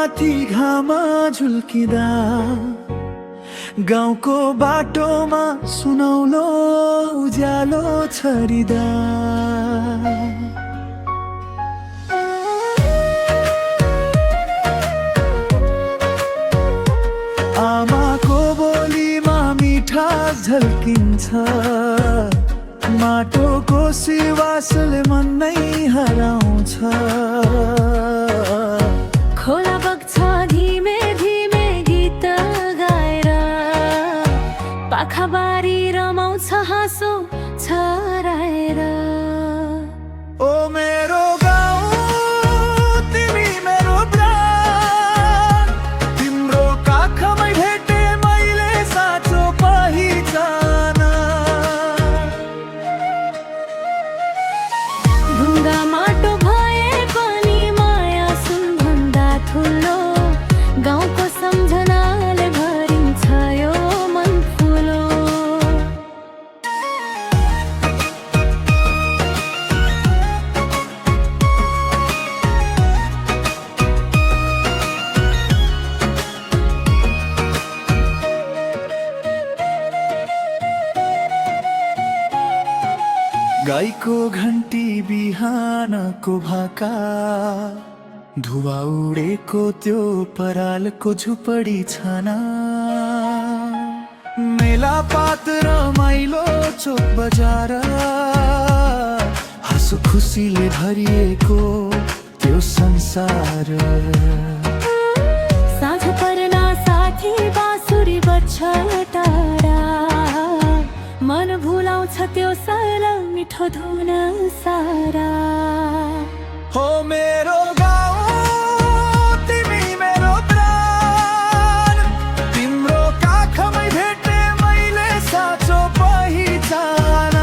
माथि घाम झुल्किँदा गाउँको बाटोमा सुनौलो उज्यालो छरिदा आमाको बोलीमा मिठास झल्किन्छ माटोको सिवासले मन नै हराउँछ खोला बग्छ धीमे धीमे गीत गाएर पाखाबारी रमाउँछ हाँसो छराएर ओ मेरो गाउँ तिमी मेरो प्राण तिम्रो काखमै भेटे मैले साँचो पहिचान ढुङ्गा माटो भए पनि माया सुन भन्दा ठुलो गाउँको सम्झनाले भरिन्छ यो मन फुलो गाईको घन्टी बिहानको भाका धुवा उडेको त्यो परालको झुपडी छाना मेला पात रमाइलो चोक बजार हाँसो खुसीले भरिएको त्यो संसार साँझ पर्ना साथी बाँसुरी बज्छ टाढा मन भुलाउँछ त्यो सारा मिठो धुन सारा हो मेरो गाउँ तिमी मेरो प्राण तिम्रो काखमै भेटे मैले साँचो पहिचान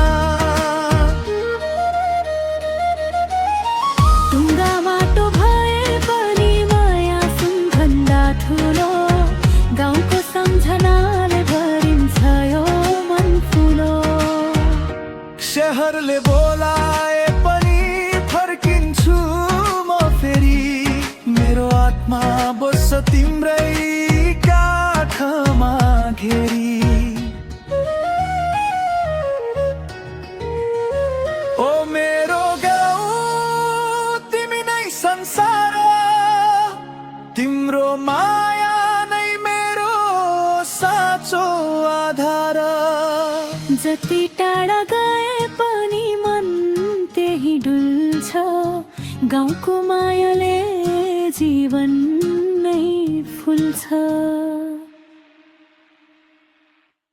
ढुङ्गा माटो भए पनि माया सुन भन्दा ठुलो गाउँको सम्झनाले भरिन्छ यो मन फुलो शहरले बोलाए पनि फर्किन्छु म फेरि मेरो आत्मा बस्छ तिम्रै काखमा घेरी ओ मेरो गाउँ तिमी नै संसार तिम्रो माया नै मेरो साँचो आधार जति टाढा गए पनि मन त्यही डुल्छ गाउँको मायाले जीवन नै फुल्छ